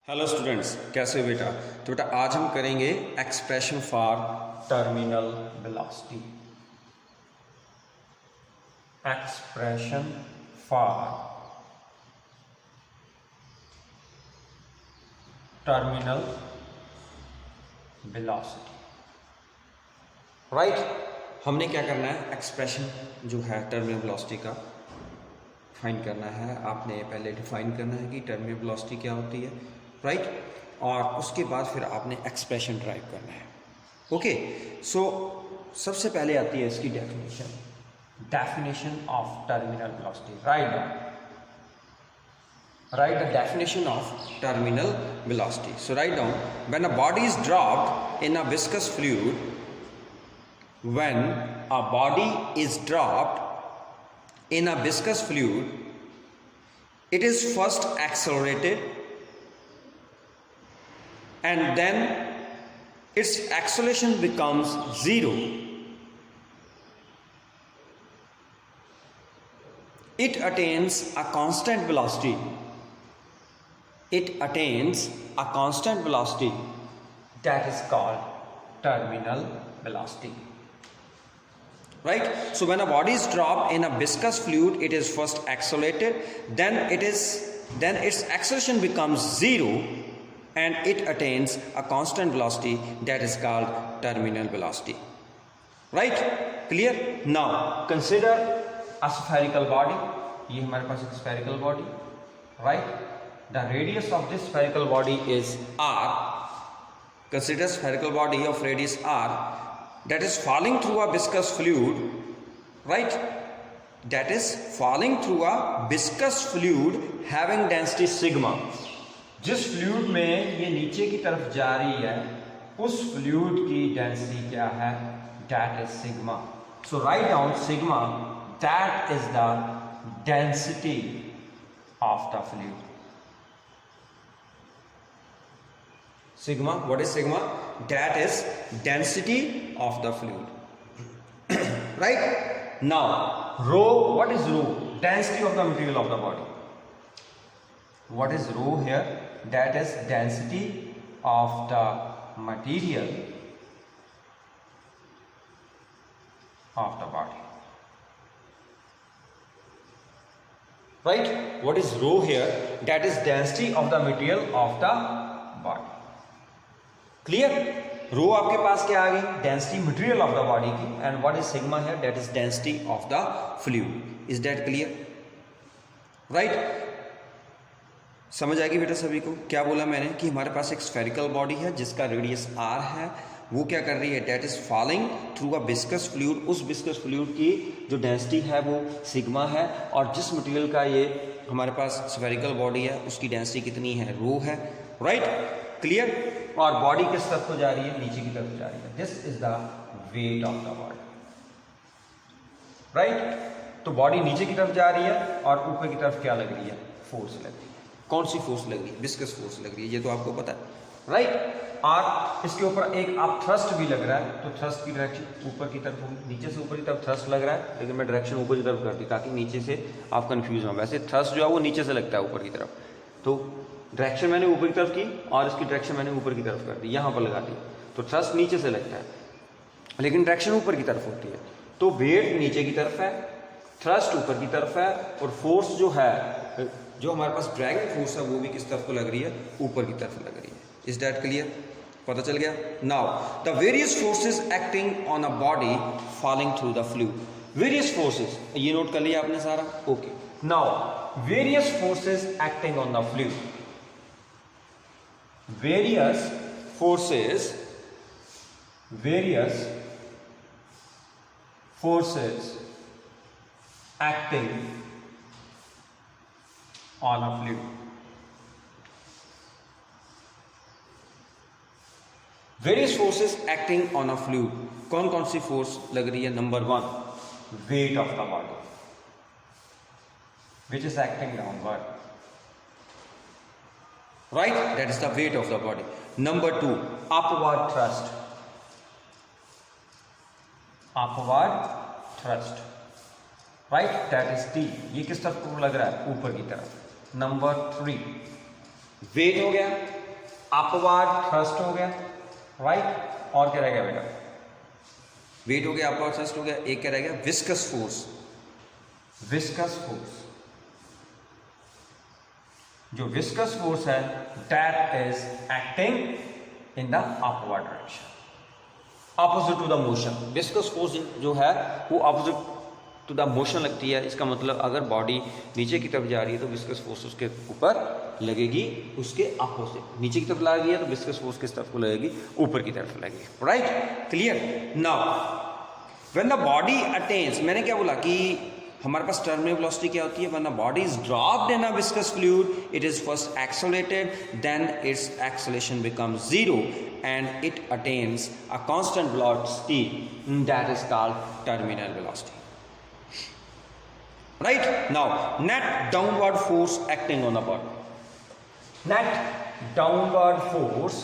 Hello students, कैसे हो बेटा। तो बेटा आज हम करेंगे expression for terminal velocity. Expression for terminal velocity. Right, हमने क्या करना है, एक्सप्रेशन जो है टर्मिनल वेलोसिटी का फाइंड करना है। आपने पहले डिफाइन करना है कि टर्मिनल वेलोसिटी क्या होती है, राइट और उसके बाद फिर आपने एक्सप्रेशन ड्राइव करना है। ओके, सो सबसे पहले आती है इसकी definition of terminal velocity. write the definition of terminal velocity. So write down, when a body is dropped in a viscous fluid, when a body is dropped in a viscous fluid, it is first accelerated and then its acceleration becomes zero. It attains a constant velocity. It attains a constant velocity that is called terminal velocity. Right? So when a body is dropped in a viscous fluid, it is first accelerated, then its acceleration becomes zero and it attains a constant velocity that is called terminal velocity. Right? Clear? Now consider a spherical body. ये हमारे पास एक spherical body, right? The radius of this spherical body is r. Consider spherical body of radius r that is falling through a viscous fluid, right? That is falling through a viscous fluid having density sigma. जिस fluid में ये नीचे की तरफ जा रही है उस फ्लूइड की डेंसिटी क्या है? That is sigma. So write down sigma. That is the density of the fluid. Sigma, what is sigma? That is density of the fluid. Right? Now, rho, what is rho? Density of the material of the body. What is rho here? That is density of the material of the body. Right? What is rho here? That is density of the material of the body. Clear? Rho आपके पास क्या आ गई? Density material of the body की। And what is sigma here? That is density of the fluid. Is that clear? Right, समझ आएगी बेटा सभी को? क्या बोला मैंने कि हमारे पास एक स्फेरिकल बॉडी है जिसका रेडियस r है। वो क्या कर रही है? That is falling through a viscous fluid. उस विस्कस फ्लूइड की जो डेंसिटी है वो सिग्मा है और जिस मटेरियल का ये हमारे पास स्फेरिकल बॉडी है उसकी डेंसिटी कितनी है? रो है। Right, clear? और बॉडी किस तरफ को जा रही है? नीचे की तरफ जा रही है। This is the wait of the body. Right, तो बॉडी नीचे की तरफ जा रही है और ऊपर की तरफ क्या लग रही है? फोर्स लग रही है। कौन सी फोर्स लग रही है? विस्कस फोर्स लग रही है, ये तो आपको पता है। राइट, और इसके ऊपर एक आप थ्रस्ट भी लग रहा है, तो थ्रस्ट की डायरेक्शन ऊपर की तरफ होगी। नीचे से ऊपर की तरफ थ्रस्ट लग रहा है, लेकिन मैं डायरेक्शन ऊपर की तरफ कर दी ताकि नीचे से आप कंफ्यूज हो। वैसे थ्रस्ट जो है वो नीचे से लगता है ऊपर की तरफ, तो डायरेक्शन मैंने ऊपर की तरफ की और इसकी डायरेक्शन मैंने ऊपर की तरफ कर दी, यहाँ पर लगा दी। तो थ्रस्ट नीचे से लगता है लेकिन डायरेक्शन ऊपर की तरफ होती है। तो वेट नीचे की तरफ है, थ्रस्ट ऊपर की तरफ है और फोर्स जो है, जो हमारे पास ड्रैगिंग फोर्स है, वो भी किस तरफ को लग रही है? ऊपर की तरफ लग रही है। Is that clear? पता चल गया? Now the various forces acting on a body falling through the fluid. Various forces, ये नोट कर लिया आपने सारा? Okay. Now various forces acting on the fluid. various forces acting on a fluid. Various forces acting on a fluid. कौन कौन सी force लग रही है? Number 1, weight of the body which is acting downward. Right? That is the weight of the body. Number 2, upward thrust. Right, that is T. ये किस तरफ को लग रहा है? ऊपर की तरफ। नंबर 3, वेट हो गया, अपवर्ड थ्रस्ट हो गया, राइट। और क्या रह गया बेटा? वेट हो गया, अपवर्ड थ्रस्ट हो गया, एक क्या रह गया? Viscous force. विस्कस फोर्स, जो विस्कस फोर्स है that is acting in the upward direction, opposite to the motion. Viscous force जो है वो ऑपोजिट टू द मोशन लगती है। इसका मतलब अगर बॉडी नीचे की तरफ जा रही है तो विस्कस फोर्स उसके ऊपर लगेगी, उसके अपोजिट। नीचे की तरफ ला रही है तो विस्कस फोर्स किस तरफ को लगेगी? ऊपर की तरफ लगेगी, right. Clear. Now when the body attains, मैंने क्या बोला कि हमारे पास टर्मिनल वेलोसिटी क्या होती है? When the body is dropped in a viscous fluid, it is first accelerated, then its acceleration becomes zero and it attains a constant velocity that is called terminal velocity, right? Now net downward force acting on the body, net downward force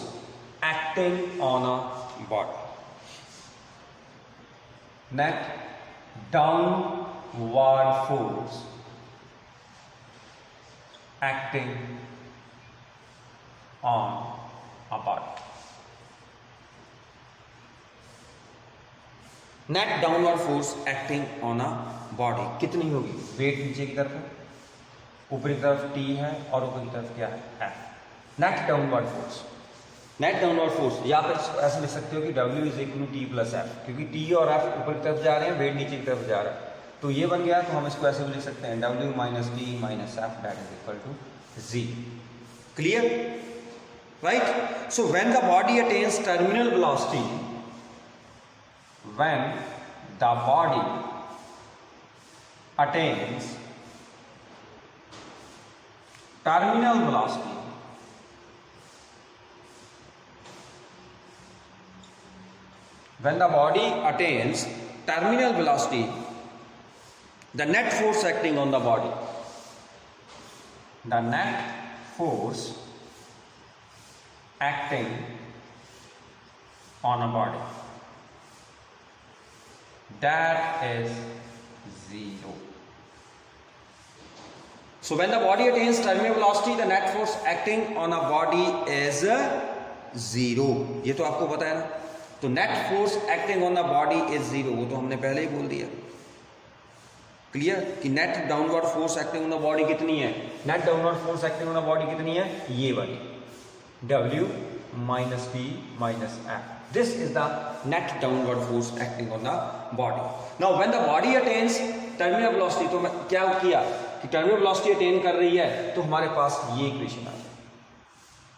acting on a body, net downward force acting on a body. Net downward force acting on a body कितनी होगी? Wait नीचे की तरफ है, ऊपरी तरफ T है और ऊपर की तरफ क्या है? F. Net downward force, net downward force या फिर ऐसे लिख सकते हो कि W is equal to T plus F, क्योंकि टी और एफ ऊपर की तरफ जा रहे हैं, वेट नीचे की तरफ जा रहा है, तो ये बन गया। तो हम इसको ऐसे भी लिख सकते हैं W minus T minus F that is equal to g. Clear, right. So when the body attains terminal velocity, when the body attains terminal velocity, when the body attains terminal velocity, the net force acting on the body, the net force acting on a body, that is zero. So when the body attains terminal velocity, the net force acting on a body is zero. ये तो आपको पता है ना। तो net force acting on the body is zero, वो तो हमने पहले ही बोल दिया। क्लियर कि net downward force acting on the body कितनी है? Net downward force acting on the body कितनी है? ये वाली W minus P minus F. This is the net downward force acting on the body. Now when the body attains terminal velocity, तो मैं क्या किया कि terminal velocity attain कर रही है तो हमारे पास ये इक्वेशन आ जाए,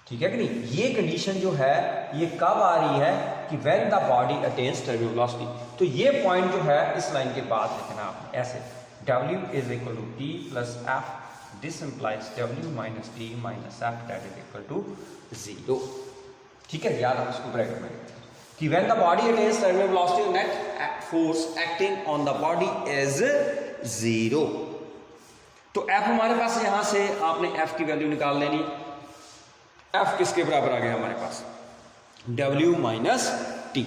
ठीक है कि नहीं? ये कंडीशन जो है ये कब आ रही है कि when the body attains terminal velocity। तो ये पॉइंट जो है इस लाइन के बाद लिखना आपने ऐसे, W is equal to T plus F. This implies W minus T minus F that is equal to 0. ठीक है, याद हम इसको ब्रैकेट में कि when the body attains terminal velocity, net force acting on the body is 0. तो F हमारे पास यहां से आपने F की वैल्यू निकाल लेनी। F किसके बराबर आ गया हमारे पास? W minus T.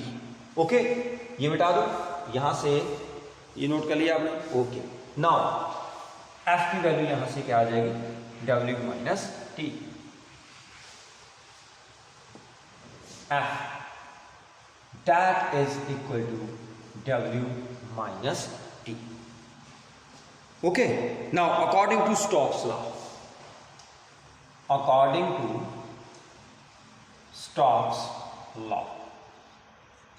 ओके, ये मिटा दो यहां से, ये नोट कर लिया आपने। ओके, नाउ F की वैल्यू यहां से क्या आ जाएगी? W minus T. F that is equal to W minus T. Okay, now according to Stokes law, according to Stokes law,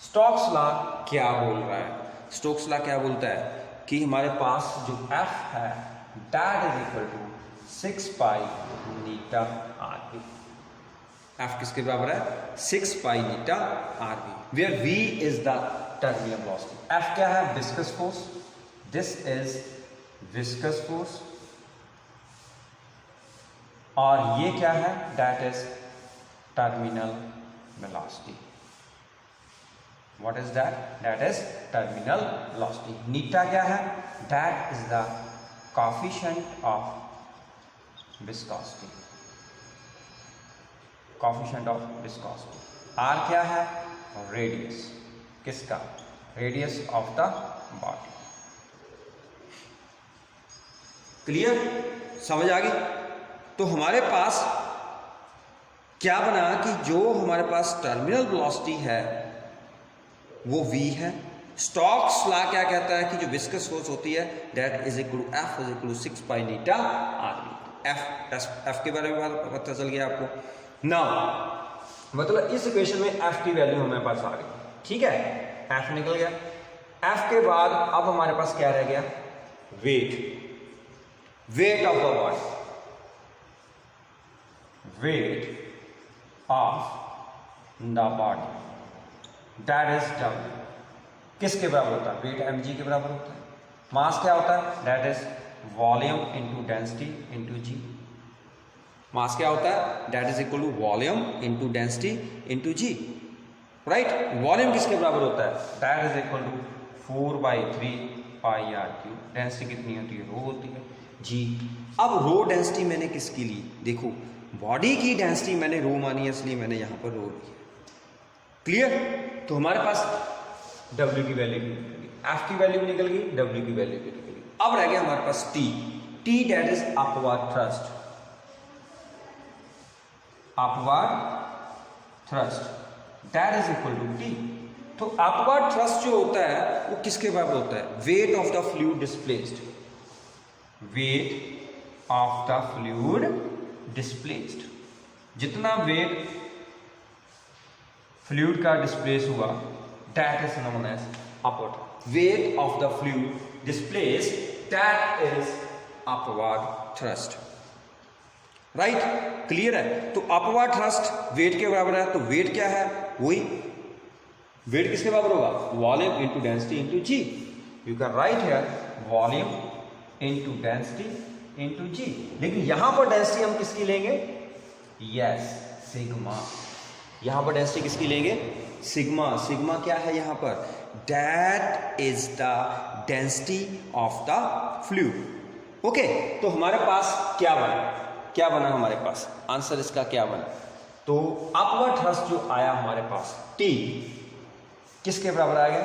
Stokes law क्या बोल रहा है? Stokes law क्या बोलता है कि हमारे पास जो F है that is equal to 6 pi Neeta RV। F किसके बराबर है? 6 pi Neeta RV, where V is the terminal velocity. F क्या है? viscous force. This is viscous force. और ये क्या है? That is terminal velocity. What is that? That is terminal velocity. नीटा क्या है? That is the coefficient of viscosity. Coefficient of viscosity. R क्या है? रेडियस। किसका? Radius of the body. Clear, समझ आ गई? तो हमारे पास क्या बना कि जो हमारे पास टर्मिनल वेलोसिटी है वो v है। स्टोक्स लॉ क्या कहता है कि जो विस्कस फोर्स होती है that is equal to F is equal to 6 pi eta r. F के बारे में पता चल गया आपको। नाउ मतलब इस इक्वेशन में F की वैल्यू हमारे पास आ गई, ठीक है, F निकल गया। F के बाद अब हमारे पास क्या रह गया, wait of the body, wait of the body that is W। किसके बराबर होता है, वेट mg के बराबर होता है। मास क्या होता है, that is volume into density into g. Mass क्या होता है, that is equal to volume into density into g, right. Volume किसके बराबर होता है, that is equal to 4/3 pi r cube. Density कितनी होती है, रो होती है जी। अब रो डेंसिटी मैंने किसकी ली, देखो बॉडी की डेंसिटी मैंने रो मानी है, इसलिए मैंने यहां पर रो ली। क्लियर। तो हमारे पास W की वैल्यू भी निकल गई, F की वैल्यू भी निकल गई, W की वैल्यू भी निकल गई। अब रह गया हमारे पास T that is upward thrust, upward thrust that is equal to T। तो अपवर्ड थ्रस्ट जो होता है वो किसके बराबर होता है, weight of the fluid displaced, weight of the fluid displaced. जितना वेट फ्लूइड का डिस्प्लेस हुआ that is known as upward. Weight of the fluid displaced that is upward thrust, right. Clear है। तो अपवर्ड थ्रस्ट वेट के बराबर है, तो wait क्या है, वही वेट किसके बराबर होगा, volume into density into g. You can write here volume into density into g. लेकिन यहां पर डेंसिटी हम किसकी लेंगे, यस सिग्मा। यहां पर डेंसिटी किसकी लेंगे, सिग्मा। सिग्मा क्या है यहां पर, that is the density of the fluid. Okay, तो हमारे पास क्या बना हमारे पास, आंसर इसका क्या बना। तो अपवर्ड थ्रस्ट जो आया हमारे पास T किसके बराबर आ गया,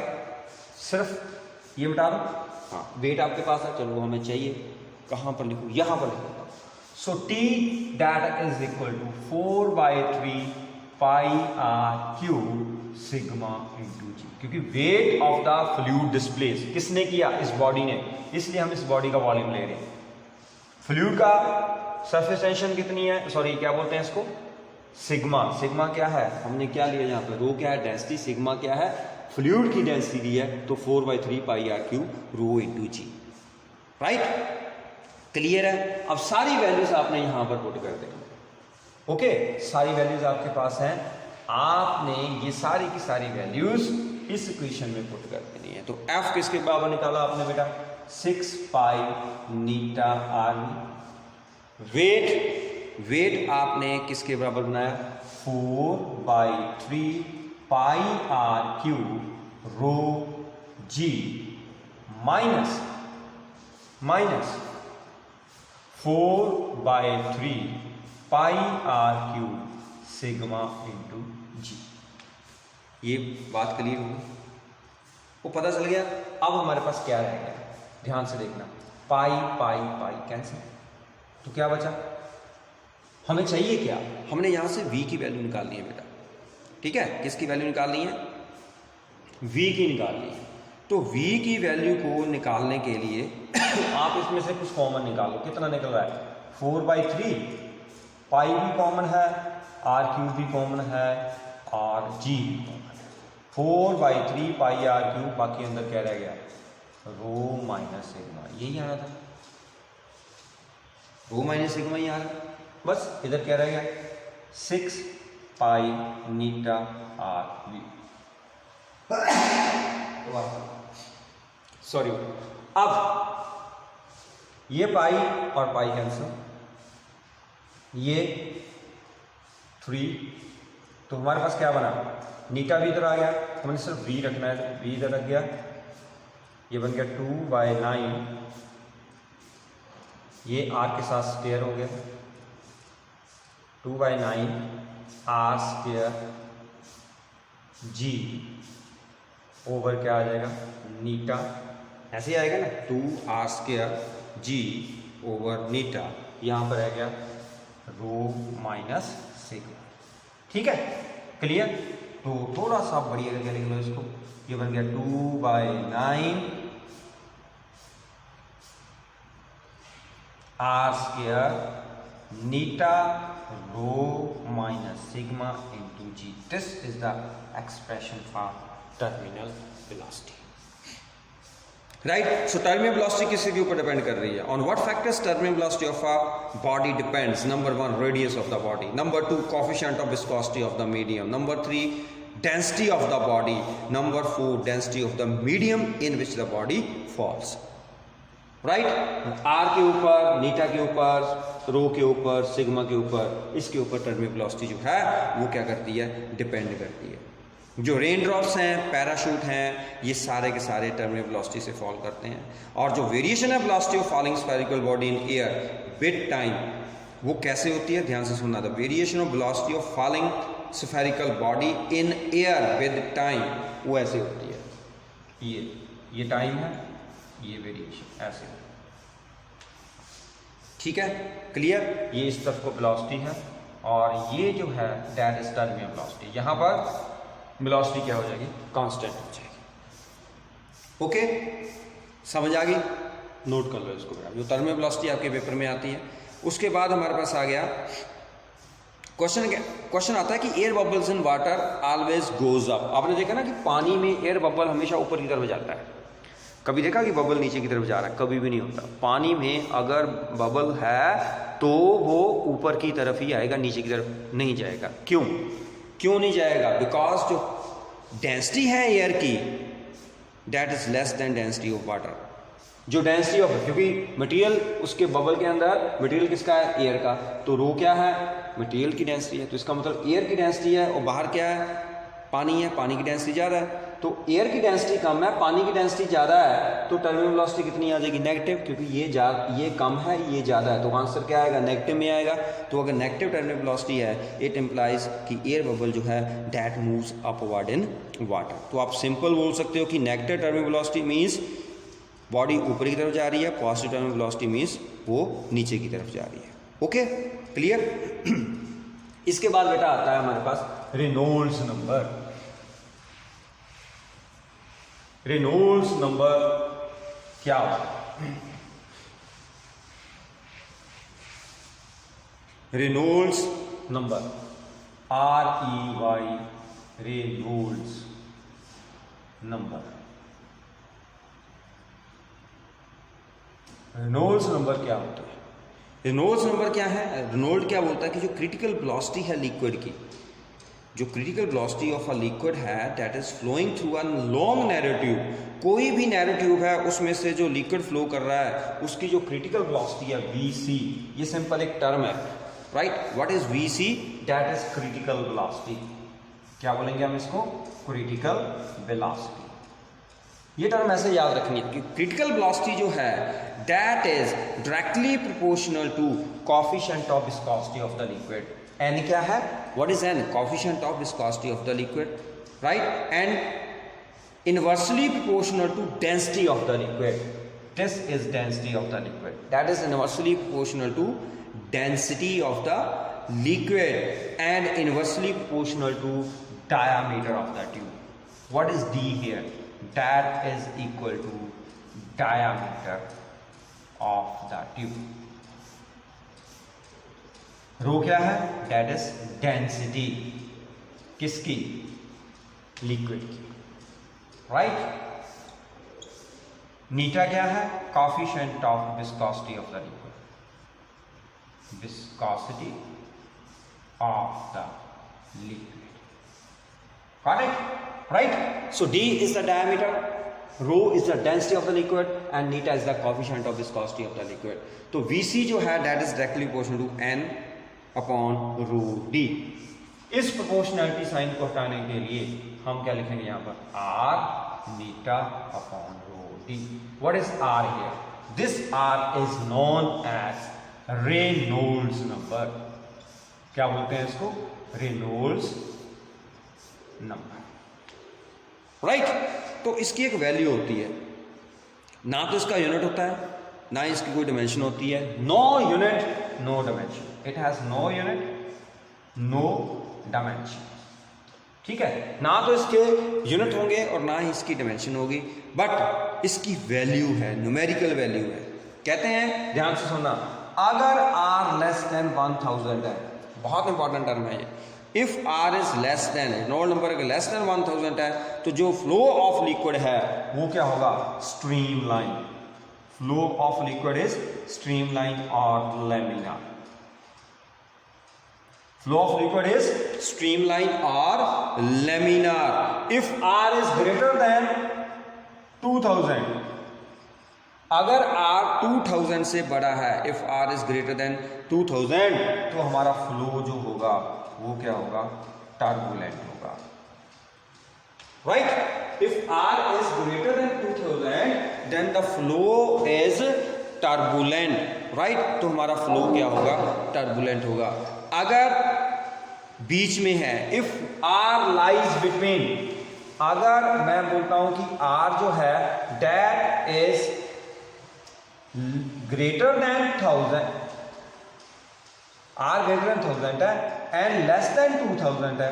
सिर्फ ये बता दो, हाँ वेट आपके पास है, चलो हमें चाहिए, कहां पर लिखूं, यहां पर लिखूंगा। So T that is equal to 4/3 pi r cube sigma into g. क्योंकि weight of the fluid displace किसने किया, इस बॉडी ने, इसलिए हम इस बॉडी का वॉल्यूम ले रहे हैं। फ्लूइड का सरफेस टेंशन कितनी है, सॉरी क्या बोलते हैं इसको, सिग्मा। सिग्मा क्या है, हमने क्या लिया यहाँ पे, रो क्या है, डेंसिटी। सिग्मा क्या है, फ्लूइड की डेंसिटी दी है, तो 4/3 pi r cube rho into g, right. Clear है। अब सारी वैल्यूज आपने यहां पर पुट कर देनी, ओके। सारी वैल्यूज आपके पास हैं, आपने ये सारी की सारी वैल्यूज इस इक्वेशन में पुट कर देनी है। तो F किसके बराबर निकाला आपने बेटा, 6 पाई नीटा आर। वेट आपने किसके बराबर बनाया, 4/3 pi r cube rho g minus 4/3 pi r cube sigma into g. ये बात क्लियर होगी, वो पता चल गया। अब हमारे पास क्या रह गया, ध्यान से देखना, पाई पाई पाई कैंसिल, तो क्या बचा, हमें चाहिए क्या, हमने यहां से v की वैल्यू निकालनी है बेटा, ठीक है। किसकी वैल्यु निकालनी है, v की निकालनी है। तो v की वैल्यू को निकालने के लिए आप इसमें से कुछ कॉमन निकालो। कितना निकल रहा है, 4/3 पाई भी कॉमन है, आर क्यूब भी कॉमन है, और जी भी कॉमन है। 4/3 पाई आर क्यूब, बाकी अंदर क्या रह गया, रो माइनस सिग्मा। यही आना था, रो माइनस सिग्मा ही आ रहा है। बस इधर क्या रह गया, 6 pi eta are we. Sorry, अब ये पाई और पाई कैंसिल, ये 3, तो हमारे पास क्या बना, नीटा भी इधर आ गया, हमने सिर्फ v रखना है, v इधर रख गया, ये बन गया 2/9, ये r के साथ स्क्वायर हो गया, 2/9 r स्क्वायर g ओवर क्या आ जाएगा, नीटा, ऐसे ही आएगा ना, 2r स्क्वायर g ओवर नीटा, यहाँ पर आ गया रो माइनस सिग्मा। ठीक है, क्लियर। तो थोड़ा सा बढ़िया करके लिख लो इसको, ये बन गया 2/9 r² eta rho minus sigma into g. This is the expression for terminal velocity, right. So terminal velocity किसके ऊपर डिपेंड कर रही है? On what factors terminal velocity of a body depends? Number 1 radius of the body, number 2 coefficient of viscosity of the medium, number 3 density of the body, number 4 density of the medium in which the body falls, right. R के ऊपर, नीटा के ऊपर, रो के ऊपर, sigma के ऊपर, इसके ऊपर टर्मिनल वेलोसिटी जो है वो क्या करती है? डिपेंड करती है। जो रेन ड्रॉप्स हैं, पैराशूट हैं, ये सारे के सारे टर्मिनल वेलोसिटी से फॉल करते हैं। और जो वेरिएशन है velocity of falling spherical body in air with time, वो कैसे होती है? ध्यान से सुनना। The variation of velocity of falling spherical body in air with time, वो ऐसे होती है। ये टाइम है, ये वेरिएशन ऐसे, ठीक है, क्लियर। ये इस तरफ को वेलोसिटी है और ये जो है दैट इज टर्मिनल वेलोसिटी। यहां पर वेलोसिटी क्या हो जाएगी? कांस्टेंट हो जाएगी। ओके, समझ आ गई? नोट कर लो इसको। जो टर्मिनल वेलोसिटी आपके पेपर में आती है, उसके बाद हमारे पास आ गया क्वेश्चन आता है कि air bubbles in water always goes up. आपने देखा ना कि पानी में एयर बबल हमेशा ऊपर की तरफ जाता है। कभी देखा कि बबल नीचे की तरफ जा रहा है? कभी भी नहीं होता। पानी में अगर बबल है तो वो ऊपर की तरफ ही आएगा, नीचे की तरफ नहीं जाएगा। क्यों नहीं जाएगा? बिकॉज जो डेंसिटी है एयर की that is less then density of water. जो डेंसिटी ऑफ, क्योंकि मटेरियल उसके बबल के अंदर, मटेरियल किसका है? एयर का। तो रो क्या है? मटेरियल की डेंसिटी है। तो इसका मतलब एयर की डेंसिटी है और बाहर क्या है? पानी है। पानी की डेंसिटी ज़्यादा है। तो एयर की डेंसिटी कम है, पानी की डेंसिटी ज़्यादा है, तो टर्मिनल वेलोसिटी कितनी आ जाएगी? नेगेटिव, क्योंकि ये कम है, ये ज़्यादा है। तो आंसर क्या आएगा? नेगेटिव में आएगा। तो अगर नेगेटिव टर्मिनल वेलोसिटी है, इट इम्प्लाइज कि एयर बबल जो है that moves upward in water. तो आप सिंपल बोल सकते हो कि negative terminal velocity means body ऊपर की तरफ जा रही है, पॉजिटिव टर्मिनल वेलोसिटी मीन्स वो नीचे की तरफ जा रही है। Okay, clear. इसके बाद बेटा आता है हमारे पास रेनॉल्ड्स नंबर। रेनॉल्ड्स नंबर क्या होता है? Reynolds number, REY, Reynolds number. Reynolds number क्या होता है? रेनॉल्ड्स नंबर क्या है? रेनॉल्ड क्या बोलता है कि जो क्रिटिकल वेलोसिटी है लिक्विड की, जो critical velocity of a liquid है that is flowing through a long narrow tube. कोई भी नैरो ट्यूब है उसमें से जो लिक्विड फ्लो कर रहा है उसकी जो क्रिटिकल वेलोसिटी है VC, ये सिंपल एक टर्म है, right. What is VC? That is critical velocity. क्या बोलेंगे हम इसको? Critical velocity. ये टर्म ऐसे याद रखनी है कि क्रिटिकल वेलोसिटी जो है that is directly proportional to coefficient of viscosity of the liquid. N क्या है? What is N? Coefficient of viscosity of the liquid, right? And inversely proportional to density of the liquid. This is density of the liquid. That is inversely proportional to density of the liquid and inversely proportional to diameter of the tube. What is D here? That is equal to diameter of the tube. Rho क्या है? That is density किसकी? Liquid की, right. Eta क्या है? Coefficient of viscosity of the liquid, viscosity of the liquid, correct, right. So D is the diameter, rho is the density of the liquid and eta is the coefficient of viscosity of the liquid. तो VC जो है that is directly proportional to N upon rho D। इस proportionality sign को हटाने के लिए हम क्या लिखेंगे यहां पर? R eta upon rho D। What is R here? This R is known as Reynolds number. क्या बोलते हैं इसको? Reynolds number, right. तो इसकी एक वैल्यू होती है, ना तो इसका यूनिट होता है ना इसकी कोई डिमेंशन होती है। No unit no dimension, it has no unit no dimension. ठीक है, ना तो इसके यूनिट होंगे और ना ही इसकी डायमेंशन होगी, बट इसकी वैल्यू है, न्यूमेरिकल वैल्यू है। कहते हैं, ध्यान से सुनना, अगर r लेस देन 1000 है, बहुत इंपॉर्टेंट टर्म है ये, if r is less than, Reynold number अगर लेस देन 1000 है तो जो फ्लो ऑफ लिक्विड है वो क्या होगा, stream line. Flow of liquid is stream line और laminar. Flow of liquid is streamline or laminar. If R is greater than 2000, अगर R 2000 से बड़ा है, if R is greater than 2000, तो हमारा फ्लो जो होगा वो क्या होगा, टर्बुलेंट होगा। Right? If R is greater than 2000, then the flow is turbulent. Right? तो हमारा फ्लो क्या होगा, टर्बुलेंट होगा। अगर बीच में है, इफ R लाइज बिटवीन, अगर मैं बोलता हूं कि R जो है that is greater than 1000, R greater than 1000 है एंड लेस देन 2000 है,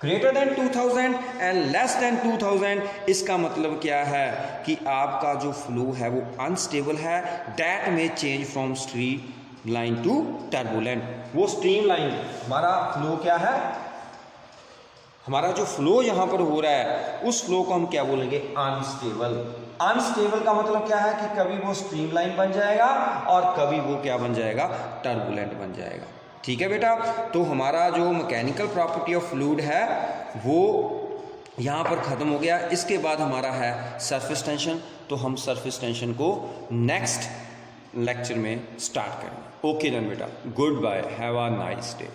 greater than 2000 and less than 2000, इसका मतलब क्या है कि आपका जो फ्लो है वो अनस्टेबल है, दैट में change from streamline to turbulent. वो स्ट्रीम लाइन, हमारा फ्लो क्या है, हमारा जो फ्लो यहां पर हो रहा है उस फ्लो को हम क्या बोलेंगे, अनस्टेबल। अनस्टेबल का मतलब क्या है कि कभी वो स्ट्रीम लाइन बन जाएगा और कभी वो क्या बन जाएगा, टर्बुलेंट बन जाएगा। ठीक है बेटा, तो हमारा जो मैकेनिकल प्रॉपर्टी ऑफ फ्लूइड है वो यहाँ पर ख़त्म हो गया। इसके बाद हमारा है सरफेस टेंशन, तो हम सरफेस टेंशन को नेक्स्ट लेक्चर में स्टार्ट करेंगे। ओके देन बेटा, goodbye, have a nice day.